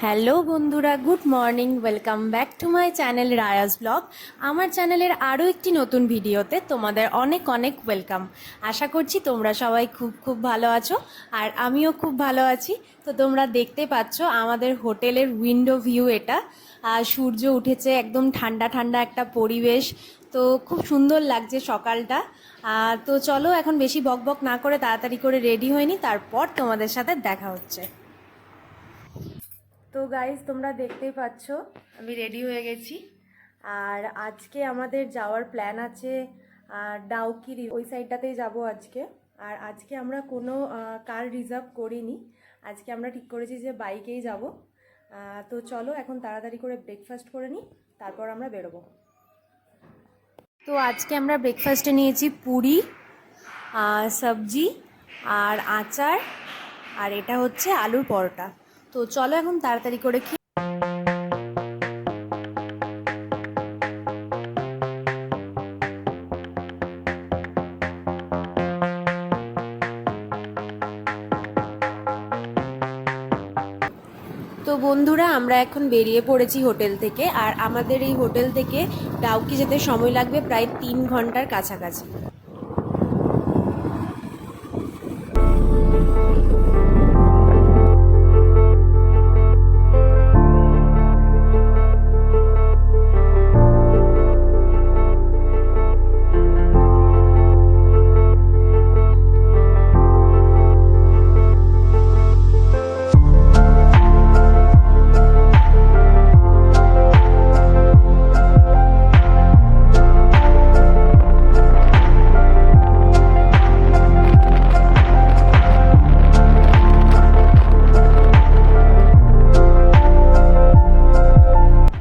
Hello বন্ধুরা, good morning. Welcome back to my channel রায়াস blog. আমার চ্যানেলের আরও একটি নতুন ভিডিওতে তোমাদের অনেক অনেক ওয়েলকাম। আশা করছি তোমরা সবাই খুব খুব ভালো আছো, আর আমিও খুব ভালো আছি। তো তোমরা দেখতে পাচ্ছ আমাদের হোটেলের উইন্ডো ভিউ এটা। সূর্য উঠেছে, একদম ঠান্ডা ঠান্ডা একটা পরিবেশ। তো খুব সুন্দর লাগছে সকালটা। তো চলো এখন বেশি বকবক না করে তাড়াতাড়ি করে রেডি হয়ে নি, তারপর তোমাদের সাথে দেখা হচ্ছে। তো গাইজ, তোমরা দেখতেই পাচ্ছ আমি রেডি হয়ে গেছি। আর আজকে আমাদের যাওয়ার প্ল্যান আছে ডাউকির ওই সাইডটাতেই যাব আজকে। আর আজকে আমরা কোনো কার রিজার্ভ করিনি, আজকে আমরা ঠিক করেছি যে বাইকেই যাব। তো চলো এখন তাড়াতাড়ি করে ব্রেকফাস্ট করে নিই, তারপর আমরা বেরোবো। তো আজকে আমরা ব্রেকফাস্টে নিয়েছি পুরি, সবজি আর আচার, আর এটা হচ্ছে আলুর পরোটা। তো চলো এখন তাড়াতাড়ি করে তো বন্ধুরা, আমরা এখন বেরিয়ে পড়েছি হোটেল থেকে। আর আমাদের এই হোটেল থেকে ডাউকি যেতে সময় লাগবে প্রায় 3 ঘন্টার কাছাকাছি।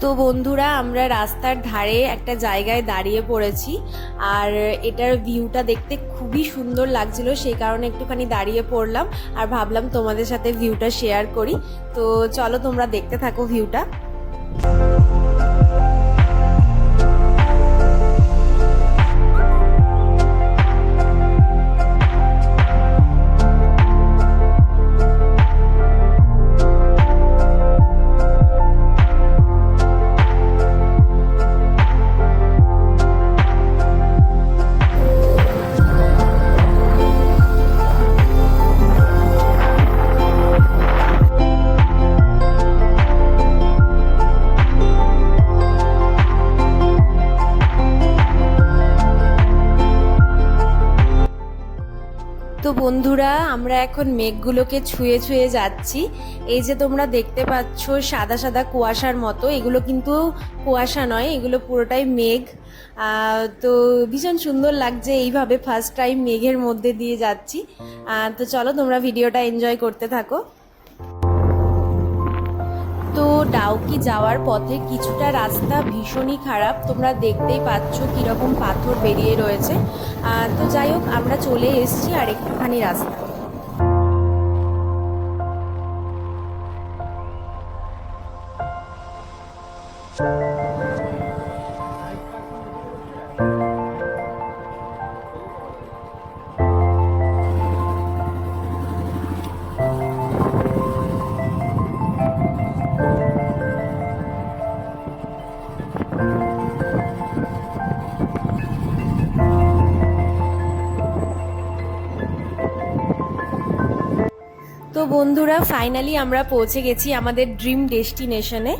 তো বন্ধুরা, আমরা রাস্তার ধারে একটা জায়গায় দাঁড়িয়ে পড়েছি। আর এটার ভিউটা দেখতে খুবই সুন্দর লাগছিল, সেই কারণে একটুখানি দাঁড়িয়ে পড়লাম আর ভাবলাম তোমাদের সাথে ভিউটা শেয়ার করি। তো চলো তোমরা দেখতে থাকো ভিউটা। তো বন্ধুরা, আমরা এখন মেঘগুলোকে ছুঁয়ে ছুঁয়ে যাচ্ছি। এই যে তোমরা দেখতে পাচ্ছ সাদা সাদা কুয়াশার মতো, এগুলো কিন্তু কুয়াশা নয়, এগুলো পুরোটাই মেঘ। তো ভীষণ সুন্দর লাগছে, এইভাবে ফার্স্ট টাইম মেঘের মধ্যে দিয়ে যাচ্ছি। তো চলো তোমরা ভিডিওটা এনজয় করতে থাকো। তো ডাউকি যাওয়ার পথে কিছুটা রাস্তা ভীষণই খারাপ, তোমরা দেখতেই পাচ্ছ কীরকম পাথর বেরিয়ে রয়েছে। তো যাই হোক, আমরা চলে এসেছি আর একটুখানি রাস্তা। তো বন্ধুরা, ফাইনালি আমরা পৌঁছে গেছি আমাদের ড্রিম ডেস্টিনেশনে।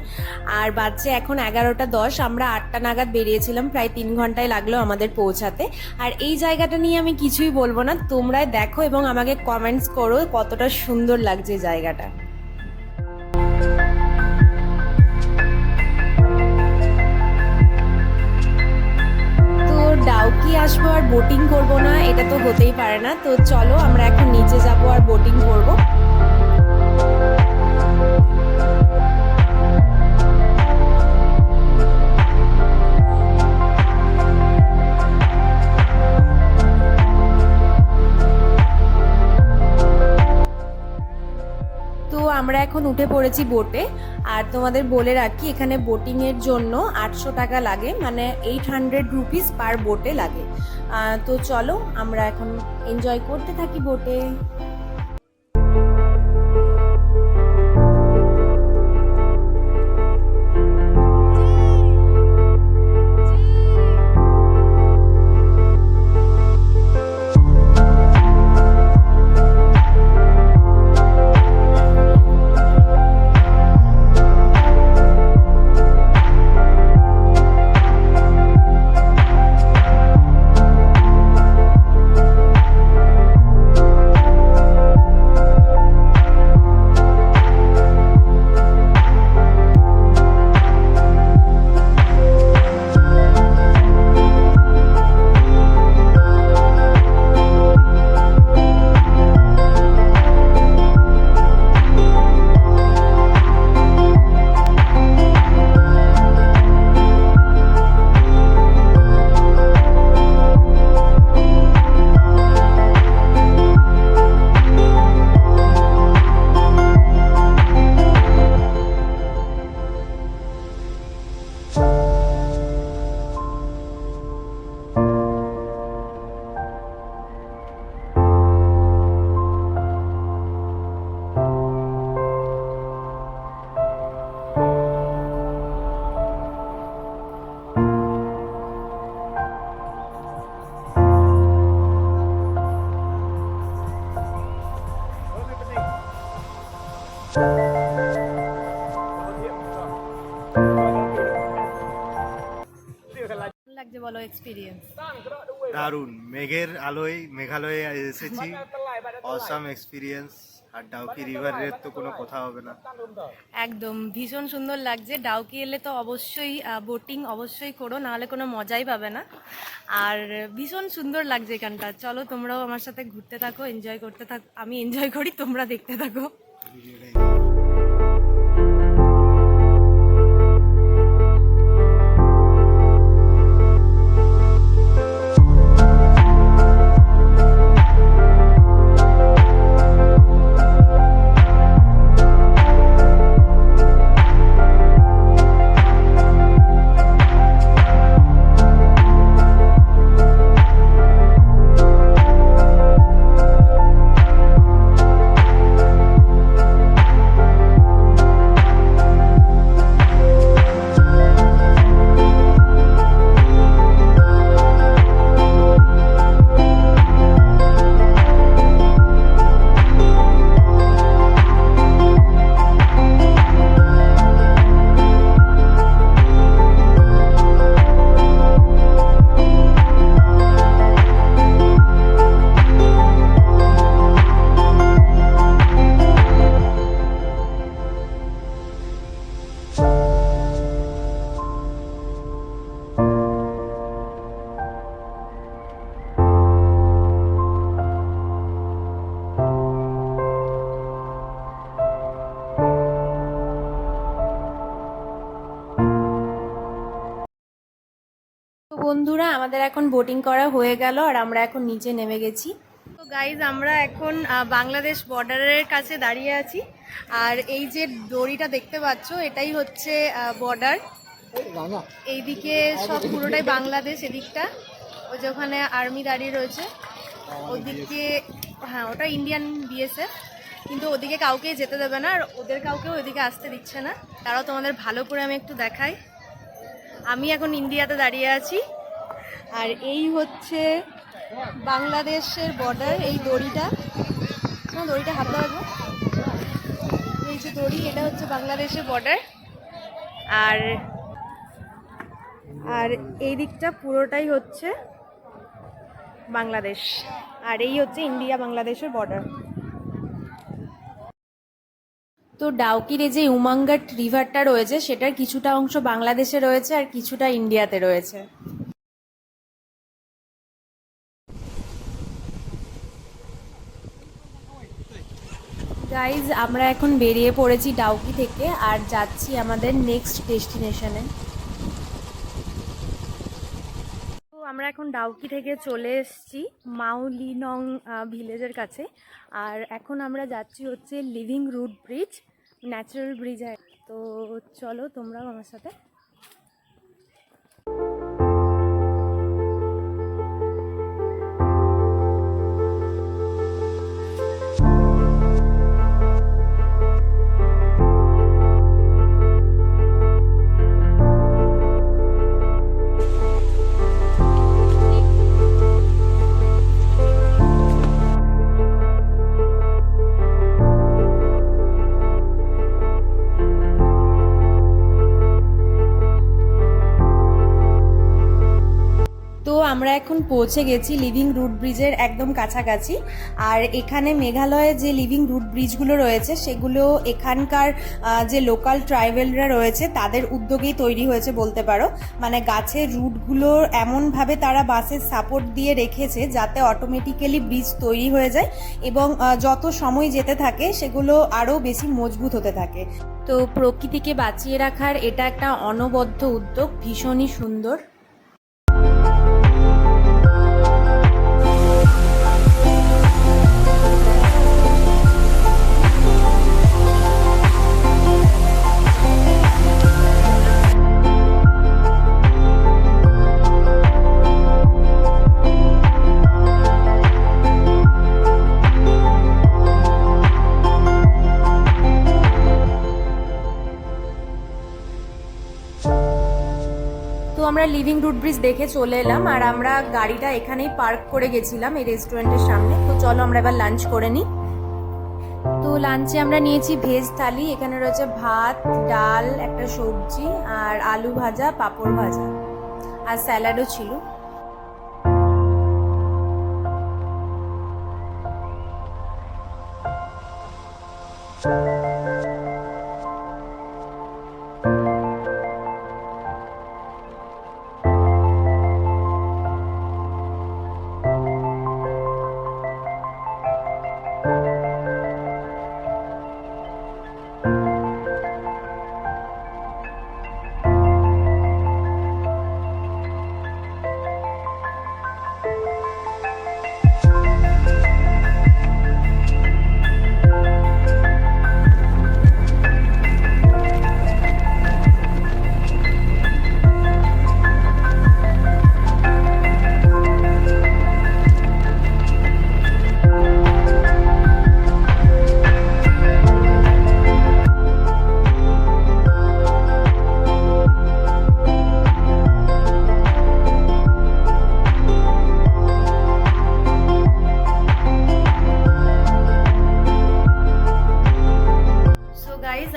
আর বাজছে এখন 11:10। আমরা 8টা নাগাদ বেরিয়েছিলাম, প্রায় 3 ঘন্টায় লাগলো আমাদের পৌঁছাতে। আর এই জায়গাটা নিয়ে আমি কিছুই বলবো না, তোমরা দেখো এবং আমাকে কমেন্টস করো কতটা সুন্দর লাগছে জায়গাটা। তো ডাউকি আসবো আর বোটিং করবো না, এটা তো হতেই পারে না। তো চলো আমরা এখন নিচে যাবো আর বোটিং করবো। তো আমরা এখন উঠে পড়েছি বোটে। আর তোমাদের বলে রাখি, এখানে বোটিংয়ের জন্য 800 টাকা লাগে, মানে 800 রুপিস পার বোটে লাগে। তো চলো আমরা এখন এনজয় করতে থাকি বোটে। লাগছে বলো এক্সপিরিয়েন্স? দারুণ, মেঘের আলোয় মেঘালয়ে এসেছি, অসাম এক্সপিরিয়েন্স। আর ডাউকি রিভারের তো কোনো কথা হবে না। একদম ভীষণ সুন্দর লাগছে। ডাউকি এলে তো অবশ্যই বোটিং অবশ্যই করো, নাহলে কোনো মজাই পাবে না। আর ভীষণ সুন্দর লাগছে এখানটা। চলো তোমরাও আমার সাথে ঘুরতে থাকো, এনজয় করতে থাকো। আমি এনজয় করি, তোমরা দেখতে থাকো। তো বন্ধুরা, আমাদের এখন বোটিং করা হয়ে গেল আর আমরা এখন নিচে নেমে গেছি। তো গাইজ, আমরা এখন বাংলাদেশ বর্ডারের কাছে দাঁড়িয়ে আছি। আর এই যে দড়িটা দেখতে পাচ্ছ, এটাই হচ্ছে বর্ডার। এইদিকে সব পুরোটাই বাংলাদেশ, এদিকটা ওই যে ওখানে আর্মি দাঁড়িয়ে রয়েছে, ওদিকে হ্যাঁ ওটা ইন্ডিয়ান বিএসএফ। কিন্তু ওদিকে কাউকে যেতে দেবে না, আর ওদের কাউকেও ওইদিকে আসতে দিচ্ছে না। তারাও তোমাদের ভালো করে আমি একটু দেখাই। আমি এখন ইন্ডিয়াতে দাঁড়িয়ে আছি, আর এই হচ্ছে বাংলাদেশের বর্ডার। এই দড়িটা দড়িটা হাতে রাখবো, এই যে দড়ি, এটা হচ্ছে বাংলাদেশের বর্ডার। আর আর এই দিকটা পুরোটাই হচ্ছে বাংলাদেশ, আর এই হচ্ছে ইন্ডিয়া বাংলাদেশের বর্ডার। তো ডাউকির এই যে উমাঙ্গাট রিভারটা রয়েছে, সেটার কিছুটা অংশ বাংলাদেশে রয়েছে আর কিছুটা ইন্ডিয়াতে রয়েছে। গাইজ, আমরা এখন বেরিয়ে পড়েছি ডাউকি থেকে আর যাচ্ছি আমাদের নেক্সট ডেস্টিনেশনে। তো আমরা এখন ডাউকি থেকে চলে এসেছি মাউলিনং ভিলেজের কাছে। আর এখন আমরা যাচ্ছি হচ্ছে living root bridge, natural bridge. তো চলো তোমরাও আমার সাথে। তো আমরা এখন পৌঁছে গেছি লিভিং রুট ব্রিজের একদম কাছাকাছি। আর এখানে মেঘালয়ে যে লিভিং রুট ব্রিজগুলো রয়েছে, সেগুলো এখানকার যে লোকাল ট্রাইবেলরা রয়েছে তাদের উদ্যোগেই তৈরি হয়েছে বলতে পারো। মানে গাছের রুটগুলো এমনভাবে তারা বাঁশের সাপোর্ট দিয়ে রেখেছে যাতে অটোমেটিক্যালি ব্রিজ তৈরি হয়ে যায়, এবং যত সময় যেতে থাকে সেগুলো আরও বেশি মজবুত হতে থাকে। তো প্রকৃতিকে বাঁচিয়ে রাখার এটা একটা অনবদ্য উদ্যোগ, ভীষণই সুন্দর। আমরা লিভিং রুট ব্রিজ দেখে চলে এলাম, আর আমরা গাড়িটা এখানেই পার্ক করে গেছিলাম এই রেস্টুরেন্টের সামনে। তো চলো আমরা এবার লাঞ্চ করে নিই। তো লাঞ্চে আমরা নিয়েছি ভেজ থালি। এখানে রয়েছে ভাত, ডাল, একটা সবজি আর আলু ভাজা, পাঁপড় ভাজা। আর স্যালাডও ছিল।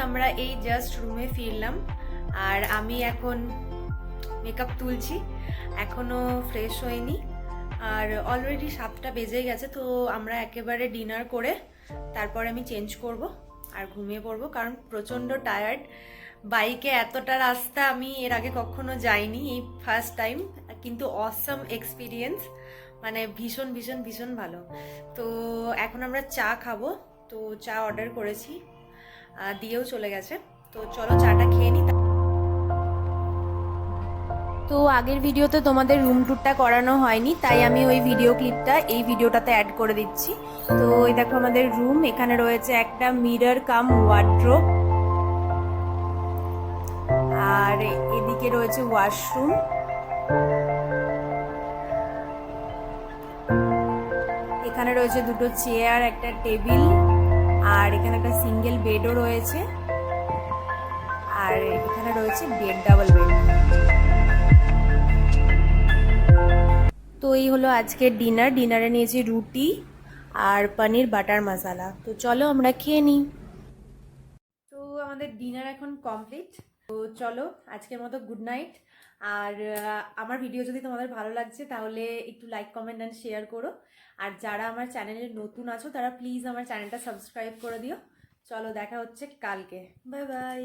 আমরা এই জাস্ট রুমে ফিরলাম আর আমি এখন মেকআপ তুলছি, এখনো ফ্রেশ হইনি আর অলরেডি 7টা বেজে গেছে। তো আমরা একেবারে ডিনার করে তারপর আমি চেঞ্জ করব আর ঘুমিয়ে পড়বো, কারণ প্রচণ্ড টায়ার্ড। বাইকে এতটা রাস্তা আমি এর আগে কখনো যাইনি, এই ফার্স্ট টাইম, কিন্তু অসাম এক্সপিরিয়েন্স, মানে ভীষণ ভীষণ ভীষণ ভালো। তো এখন আমরা চা খাবো, তো চা অর্ডার করেছি, দিয়েও চলে গেছে। তো চলো চাটা খেয়ে নিই। তো আগের ভিডিওতে তোমাদের রুম ট্যুরটা করানো হয়নি, তাই আমি ওই ভিডিও ক্লিপটা এই ভিডিওটাতে অ্যাড করে দিচ্ছি। তো এই দেখো আমাদের রুম, এখানে রয়েছে একটা মিরর কাম ওয়ার্ড্রোব, আর এদিকে রয়েছে ওয়াশরুম, এখানে রয়েছে দুটো চেয়ার, একটা টেবিল, আর এখানে একটা সিঙ্গেল বেডও রয়েছে, আর এখানে রয়েছে বেড, ডাবল বেড। তো এই হলো আজকের ডিনার। ডিনারে নিয়েছি রুটি আর পনির বাটার মশালা। তো চলো আমরা খেয়ে নিই। তো আমাদের ডিনার এখন কমপ্লিট। তো চলো আজকের মতো গুড নাইট। আর আমার ভিডিও যদি তোমাদের ভালো লাগছে তাহলে একটু লাইক, কমেন্ট অ্যান্ড শেয়ার করো। আর যারা আমার চ্যানেলে নতুন আছো তারা প্লিজ আমার চ্যানেলটা সাবস্ক্রাইব করে দিও। চলো দেখা হচ্ছে কালকে। Bye bye.